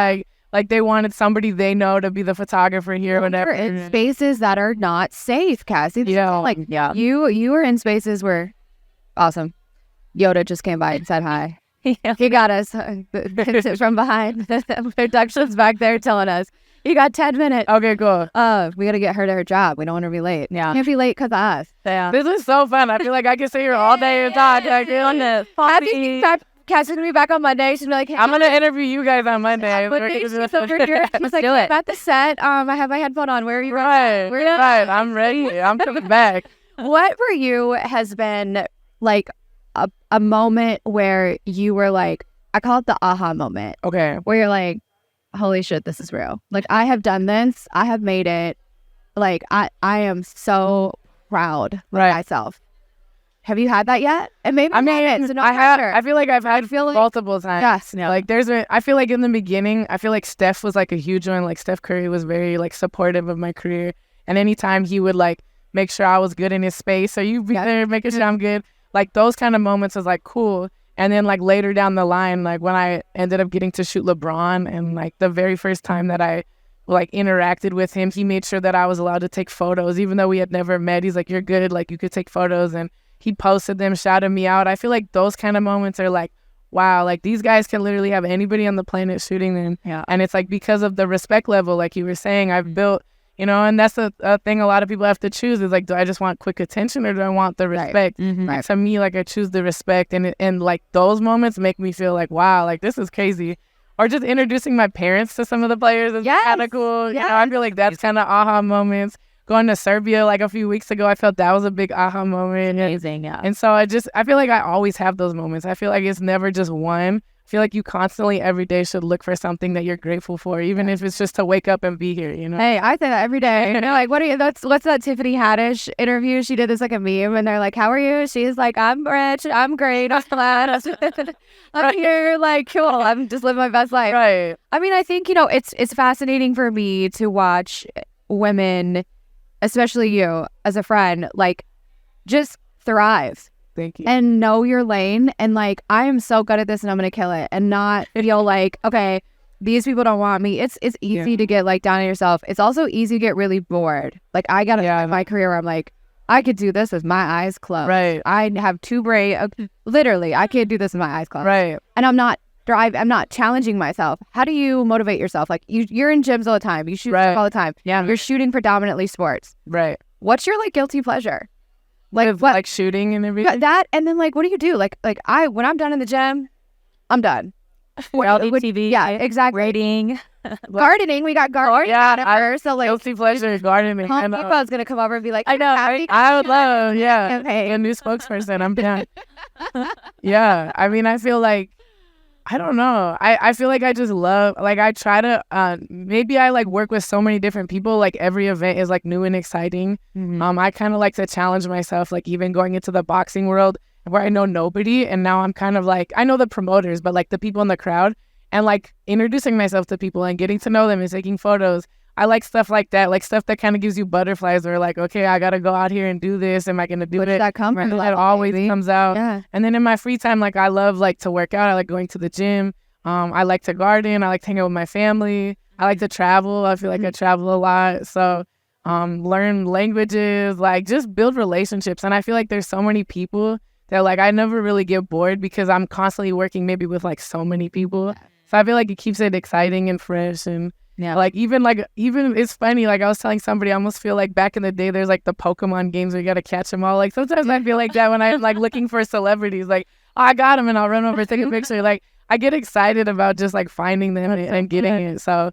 like they wanted somebody they know to be the photographer here or whatever. You're in spaces that are not safe, Cassie. You were in spaces where, awesome. Yoda just came by and said hi. He got us from behind. The production's back there telling us, you got 10 minutes. Okay, cool. We got to get her to her job. We don't want to be late. Yeah. Can't be late because of us. Yeah. This is so fun. I feel like I can sit here all day and talk. Cassie's going to be back on Monday. She's going to be like, I'm going to interview you guys on Monday. She's over here. She's like, I'm at the set. I have my headphone on. Where are you? Right. I'm ready. I'm coming back. What for you has been like a moment where you were like, I call it the aha moment. Okay. Where you're like, holy shit, this is real. Like, I have done this. I have made it. Like, I am so proud of myself. Have you had that yet? And maybe I feel like I've had multiple times. Yes. Yeah. Like I feel like in the beginning, I feel like Steph was like a huge one. Like Steph Curry was very like supportive of my career. And anytime he would like make sure I was good in his space, so you be there making sure I'm good. Like those kind of moments was like cool. And then like later down the line, like when I ended up getting to shoot LeBron and like the very first time that I like interacted with him, he made sure that I was allowed to take photos, even though we had never met. He's like, you're good. Like you could take photos. And he posted them, shouted me out. I feel like those kind of moments are like, wow, like these guys can literally have anybody on the planet shooting them. Yeah. And it's like because of the respect level, like you were saying, I've built, you know, and that's a thing a lot of people have to choose is like, do I just want quick attention or do I want the respect? Right. To me, like I choose the respect. And like those moments make me feel like, wow, like this is crazy. Or just introducing my parents to some of the players is kind of cool. You know, I feel like that's kind of aha moments. Going to Serbia like a few weeks ago, I felt that was a big aha moment. Amazing, yeah. And so I feel like I always have those moments. I feel like it's never just one. I feel like you constantly every day should look for something that you're grateful for, even if it's just to wake up and be here, you know? Hey, I say that every day. You know, like, what's that Tiffany Haddish interview? She did this like a meme and they're like, how are you? She's like, I'm rich, I'm great, I'm glad. I'm here, like, cool. I'm just living my best life. Right. I mean, I think, you know, it's fascinating for me to watch women, especially you as a friend, like just thrive. Thank you. And know your lane. And like, I am so good at this and I'm going to kill it. And not feel like, okay, these people don't want me. It's easy to get like down on yourself. It's also easy to get really bored. Like I got my career where I'm like, I could do this with my eyes closed. Right. I have two brain. Literally, I can't do this with my eyes closed. Right. And I'm not challenging myself. How do you motivate yourself? Like you're in gyms all the time. You shoot all the time. Yeah. You're shooting predominantly sports. Right. What's your like guilty pleasure? Like what? Like shooting and everything. That and then like what do you do? Like when I'm done in the gym, I'm done. TV. Yeah, exactly. Rating. Gardening. We got gardening. Yeah. So like guilty pleasure is gardening. Home Depot's gonna come over and be like, I know. I would love. Yeah. Okay. A new spokesperson. I'm down. Yeah. I mean, I feel like. I don't know. I feel like I just love, like I try to, maybe I like work with so many different people. Like every event is like new and exciting. I kind of like to challenge myself, like even going into the boxing world where I know nobody. And now I'm kind of like, I know the promoters, but like the people in the crowd and like introducing myself to people and getting to know them and taking photos. I like stuff like that, like stuff that kind of gives you butterflies or like, okay, I got to go out here and do this. Am I going to do it? That come from? That always comes out. Yeah. And then in my free time, like I love like to work out. I like going to the gym. I like to garden. I like to hang out with my family. I like to travel. I feel like I travel a lot. So learn languages, like just build relationships. And I feel like there's so many people that like I never really get bored because I'm constantly working maybe with like so many people. So I feel like it keeps it exciting and fresh and even it's funny, like I was telling somebody, I almost feel like back in the day there's like the Pokemon games where you gotta catch them all. Like sometimes I feel like that when I'm like looking for celebrities, like, oh, I got them and I'll run over and take a picture. Like I get excited about just like finding them and getting it. So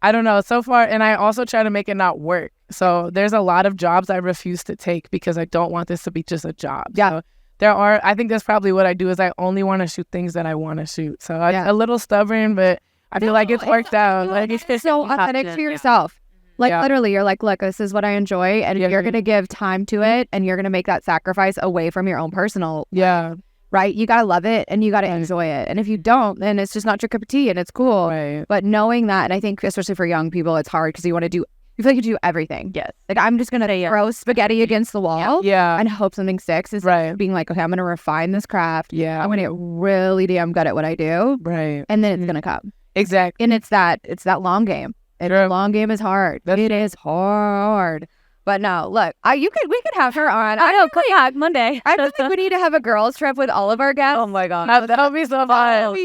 I don't know, so far. And I also try to make it not work. So there's a lot of jobs I refuse to take because I don't want this to be just a job. Yeah. So I think that's probably what I do is I only want to shoot things that I want to shoot. So I'm a little stubborn, but I feel like it's worked out. Like it's so authentic to yourself. Like literally, you're like, look, this is what I enjoy, and you're gonna give time to it, and you're gonna make that sacrifice away from your own personal. Yeah. Right. You gotta love it, and you gotta enjoy it. And if you don't, then it's just not your cup of tea, and it's cool. Right. But knowing that, and I think especially for young people, it's hard because you want to do. You feel like you do everything. Yes. Like I'm just gonna throw spaghetti against the wall. Yeah. And hope something sticks. Is being like, okay, I'm gonna refine this craft. Yeah. I'm gonna get really damn good at what I do. Right. And then it's gonna come. Exactly. And it's that long game. And the long game is hard. It is hard. But no, look, we could have her on. I know, come back Monday. I feel like we need to have a girls trip with all of our guests. Oh my god, that would be so fun.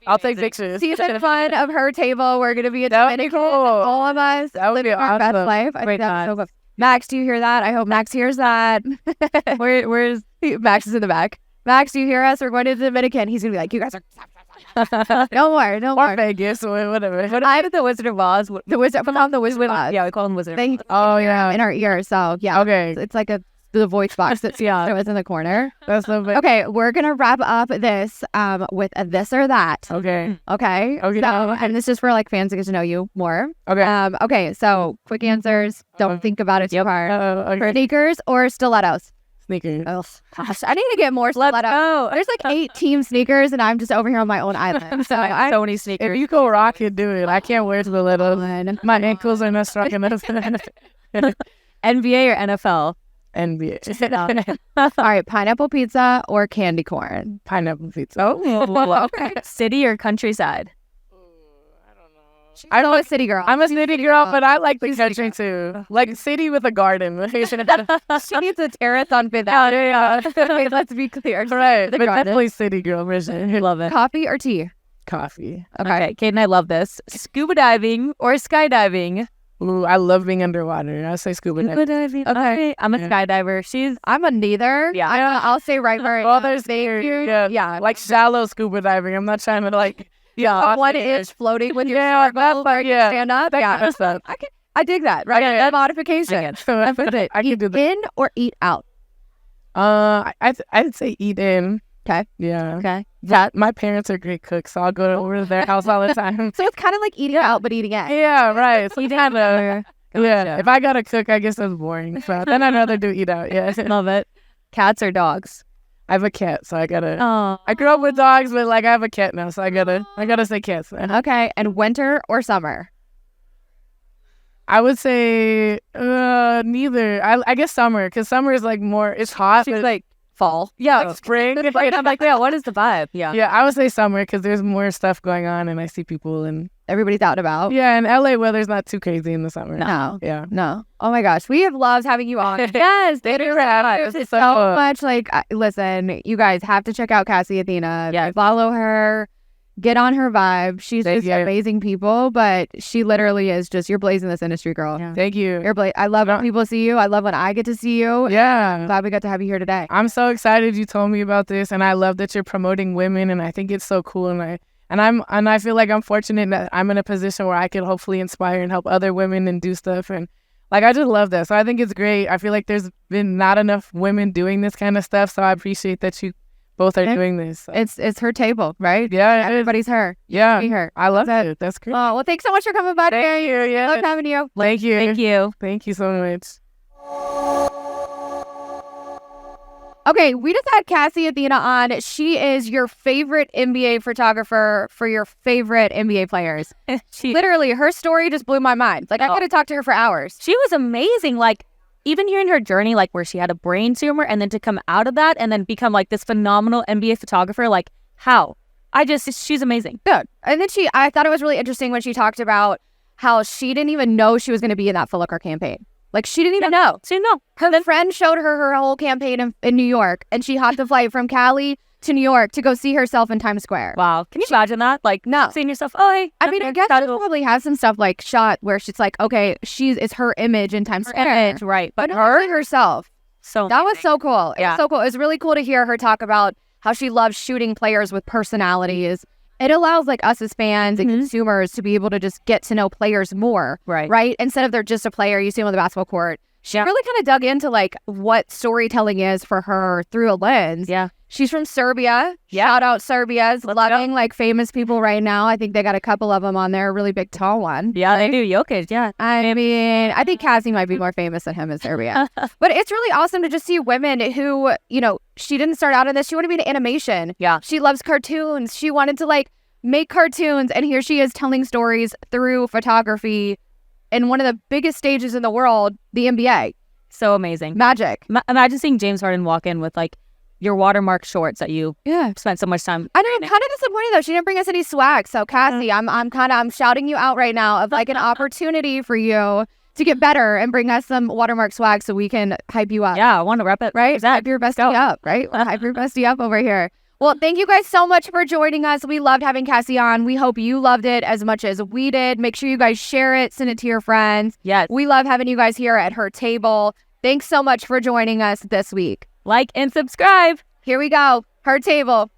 I'll take pictures. Season fun of her table. We're gonna be at Dominican. Cool. All of us That would be our awesome. best life. I think that's so fun. Max, do you hear that? I hope Max hears that. Where's Max is in the back. Max, do you hear us? We're going to the Dominican. He's gonna be like, you guys are. No more. Or Vegas or whatever. I'm the Wizard of Oz. The wizard. We call him the Wizard of Oz. Yeah, we call him Wizard. Oh yeah, in our ear. So yeah. Okay. It's like the voice box that's it's in the corner. That's so bad. Okay, we're gonna wrap up this with a this or that. Okay. Okay. So, and this is for like fans to get to know you more. Okay. Okay. So quick answers. Don't think about it too hard. Okay. Sneakers or stilettos? Sneakers. Oh gosh, I need to get more stilettos. There's like 8 team sneakers, and I'm just over here on my own island. So so many sneakers. If you go rock it, do it. I can't wear stilettos. My ankles are not strong enough. NBA or NFL? NBA. All right, pineapple pizza or candy corn? Pineapple pizza. Oh, okay. City or countryside? I'm a city girl. I'm a city girl, but I like the country too. Like city with a garden. She needs a terrace on Fifth Avenue. Yeah. Let's be clear. Right. But definitely city girl version. Love it. Coffee or tea? Coffee. Okay, Kate and I love this. Scuba diving or skydiving? Ooh, I love being underwater. I'll say scuba diving. Okay. I'm a skydiver. I'm a neither. Yeah. I'll say right where. Oh, there's yeah. Like shallow scuba diving. I'm not trying to like. Yeah, 1 inch floating with your snorkel. Stand up. Yeah, I dig that. Right, that modification. I can do that. In or eat out? I'd say eat in. Okay. Yeah. Okay. My parents are great cooks, so I'll go over to their house all the time. So it's kind of like eating out, but eating in. Yeah, right. So kind of. Yeah. If I gotta cook, I guess that's boring. So then I'd rather do eat out. Yeah. Love it. Cats or dogs? I have a cat, so I gotta. I grew up with dogs, but like I have a cat now, so I gotta say cats. Okay, and winter or summer? I would say neither. I guess summer, because summer is like more. It's hot. She's but like fall. Yeah, spring. right. I'm like, yeah, what is the vibe? Yeah. Yeah, I would say summer because there's more stuff going on and I see people and Everybody's out and about. yeah, and LA weather's not too crazy in the summer. No. Yeah. No. Oh my gosh. We have loved having you on. Yes, Thank you for having us. It's So so fun. much like, listen, you guys have to check out Cassy Athena. Yes. Follow her. Get on her vibe. She's Thank just you. amazing people, but she literally is just, you're blazing this industry, girl. Yeah. Thank you. I love when people see you. I love when I get to see you. Yeah. Glad we got to have you here today. I'm so excited you told me about this and I love that you're promoting women and I think it's so cool and I feel like I'm fortunate that I'm in a position where I can hopefully inspire and help other women and do stuff and like I just love that. So I think it's great. I feel like there's been not enough women doing this kind of stuff, so I appreciate that you both are doing this. So. It's her table, right? Yeah, it is. Everybody's her. Yeah. Be her. I love That's it. That's great. Oh, well, thanks so much for coming by today. Thank you. Yeah. Love having you. Thank you. Thank you. Thank you so much. Okay, we just had Cassy Athena on. She is your favorite NBA photographer for your favorite NBA players. She Literally, her story just blew my mind. Like, I could have talked to her for hours. she was amazing. Like, even hearing her journey, like where she had a brain tumor and then to come out of that and then become like this phenomenal NBA photographer, like how? She's amazing. Good. And then I thought it was really interesting when she talked about how she didn't even know she was going to be in that Foot Locker campaign. Like, she didn't even know. She didn't know. Her friend showed her whole campaign in New York, and she hopped the flight from Cali to New York to go see herself in Times Square. Wow. Can you imagine that? Like, No. seeing yourself, oh, hey. I mean, I guess she probably has some stuff like shot where she's like, okay, it's her image in Times Square. image, right. But But her, her herself. so That was so cool. It Yeah. was so cool. It was really cool to hear her talk about how she loves shooting players with personalities. It allows like us as fans and consumers to be able to just get to know players more. Right. Right? Instead of they're just a player you see them on the basketball court. She really kind of dug into like what storytelling is for her through a lens. Yeah. She's from Serbia. Yeah. Shout out Serbia's Let's loving like famous people right now. I think they got a couple of them on there. A really big tall one. Yeah, they do. Jokic, yeah. I mean, I think Cassy might be more famous than him in Serbia. But it's really awesome to just see women who, she didn't start out in this. She wanted to be in animation. Yeah. She loves cartoons. She wanted to like make cartoons. And here she is telling stories through photography in one of the biggest stages in the world, the NBA. So amazing. Magic. Imagine seeing James Harden walk in with like your Watermark shorts that you spent so much time. I know, I'm kind of disappointed though. She didn't bring us any swag. So Cassy, I'm shouting you out right now of like an opportunity for you to get better and bring us some Watermark swag so we can hype you up. Yeah, I want to rep it. Right? Hype your bestie up, right? Hype your bestie up over here. Well, thank you guys so much for joining us. We loved having Cassy on. We hope you loved it as much as we did. Make sure you guys share it, send it to your friends. Yes. We love having you guys here at her table. Thanks so much for joining us this week. Like and subscribe. Here we go. Her table.